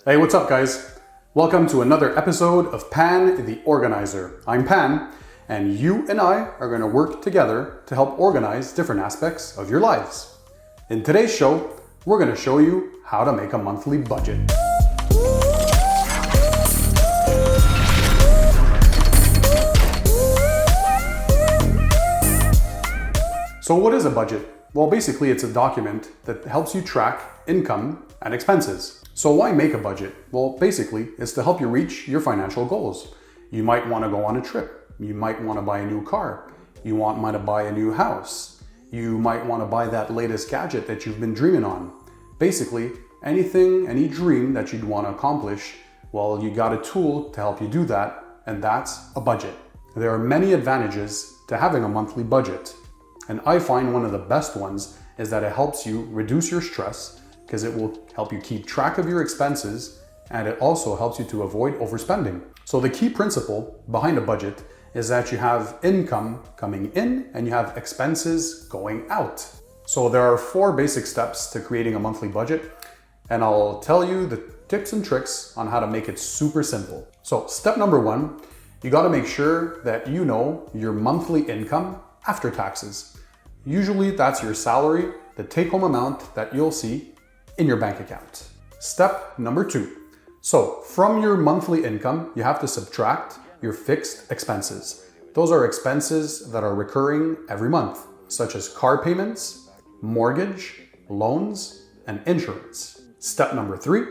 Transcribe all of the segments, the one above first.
Hey, what's up guys? Welcome to another episode of Pan the Organizer. I'm Pan, and you and I are going to work together to help organize different aspects of your lives. In today's show, we're going to show you how to make a monthly budget. So what is a budget? Well, basically it's a document that helps you track income and expenses. So why make a budget? Well, basically it's to help you reach your financial goals. You might want to go on a trip. You might want to buy a new car. You might buy a new house. You might want to buy that latest gadget that you've been dreaming on. Basically, any dream that you'd want to accomplish, well, you got a tool to help you do that, and that's a budget. There are many advantages to having a monthly budget. And I find one of the best ones is that it helps you reduce your stress because it will help you keep track of your expenses, and it also helps you to avoid overspending. So the key principle behind a budget is that you have income coming in and you have expenses going out. So there are 4 basic steps to creating a monthly budget, and I'll tell you the tips and tricks on how to make it super simple. So step number 1, you got to make sure that you know your monthly income after taxes. Usually that's your salary, the take-home amount that you'll see in your bank account. Step number 2. So from your monthly income, you have to subtract your fixed expenses. Those are expenses that are recurring every month, such as car payments, mortgage, loans, and insurance. Step number 3,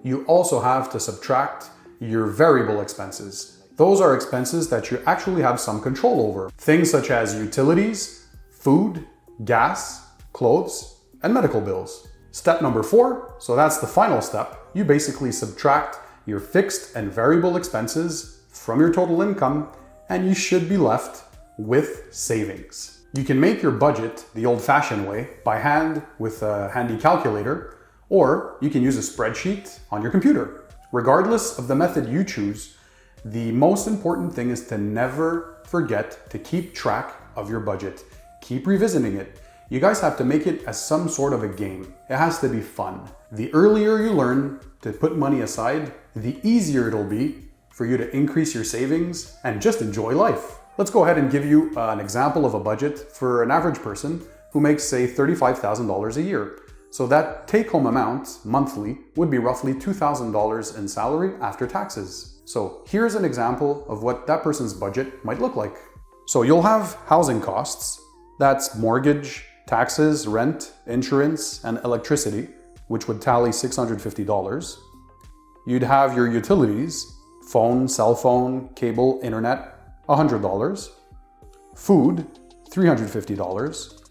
you also have to subtract your variable expenses. Those are expenses that you actually have some control over. Things such as utilities, food, gas, clothes, and medical bills. Step number 4, so that's the final step. You basically subtract your fixed and variable expenses from your total income, and you should be left with savings. You can make your budget the old-fashioned way by hand with a handy calculator, or you can use a spreadsheet on your computer. Regardless of the method you choose, the most important thing is to never forget to keep track of your budget. Keep revisiting it. You guys have to make it as some sort of a game. It has to be fun. The earlier you learn to put money aside, the easier it'll be for you to increase your savings and just enjoy life. Let's go ahead and give you an example of a budget for an average person who makes, say, $35,000 a year. So that take-home amount monthly would be roughly $2,000 in salary after taxes. So here's an example of what that person's budget might look like. So you'll have housing costs. That's mortgage, taxes, rent, insurance, and electricity, which would tally $650. You'd have your utilities, phone, cell phone, cable, internet, $100. Food, $350.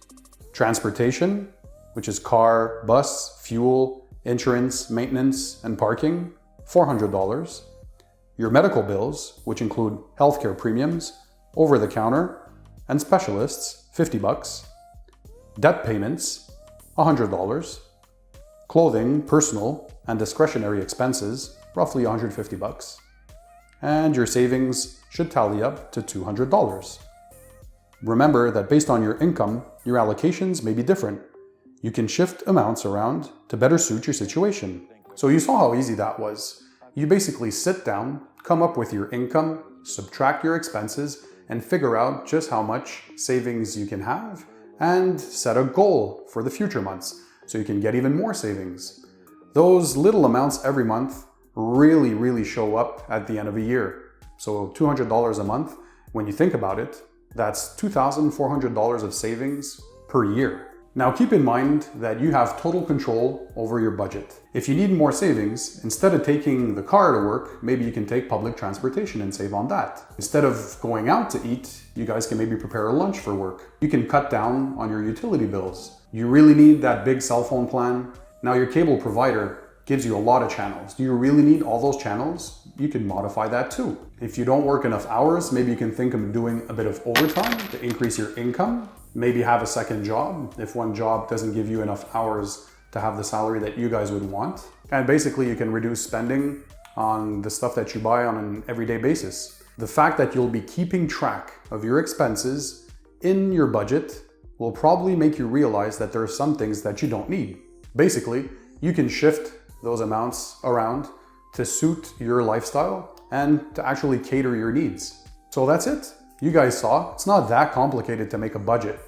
Transportation, which is car, bus, fuel, insurance, maintenance, and parking, $400. Your medical bills, which include healthcare premiums, over-the-counter, and specialists, $50. Debt payments, $100. Clothing, personal, and discretionary expenses, roughly $150. And your savings should tally up to $200. Remember that based on your income, your allocations may be different. You can shift amounts around to better suit your situation. So you saw how easy that was. You basically sit down, come up with your income, subtract your expenses, and figure out just how much savings you can have, and set a goal for the future months so you can get even more savings. Those little amounts every month really show up at the end of a year. So $200 a month, when you think about it, that's $2,400 of savings per year. Now keep in mind that you have total control over your budget. If you need more savings, instead of taking the car to work, maybe you can take public transportation and save on that. Instead of going out to eat, you guys can maybe prepare a lunch for work. You can cut down on your utility bills. You really need that big cell phone plan. Now your cable provider gives you a lot of channels. Do you really need all those channels? You can modify that too. If you don't work enough hours, maybe you can think of doing a bit of overtime to increase your income. Maybe have a second job if one job doesn't give you enough hours to have the salary that you guys would want. And basically you can reduce spending on the stuff that you buy on an everyday basis. The fact that you'll be keeping track of your expenses in your budget will probably make you realize that there are some things that you don't need. Basically, you can shift those amounts around to suit your lifestyle and to actually cater your needs. So that's it. You guys saw, it's not that complicated to make a budget.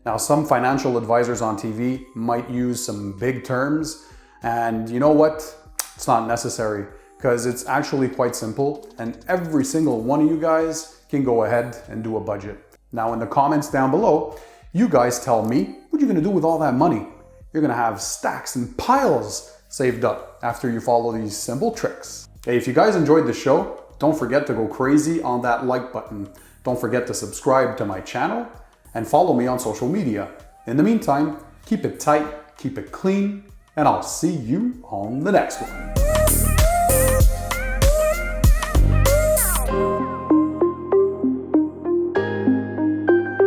Now, some financial advisors on TV might use some big terms, and you know what? It's not necessary, because it's actually quite simple, and every single one of you guys can go ahead and do a budget. Now, in the comments down below, you guys tell me what you're gonna do with all that money. You're gonna have stacks and piles saved up after you follow these simple tricks. Hey, if you guys enjoyed the show, don't forget to go crazy on that like button. Don't forget to subscribe to my channel and follow me on social media. In the meantime, keep it tight, keep it clean, and I'll see you on the next one.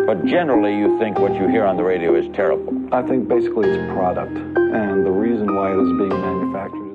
But generally, you think what you hear on the radio is terrible. I think basically it's product, and the reason why it is being manufactured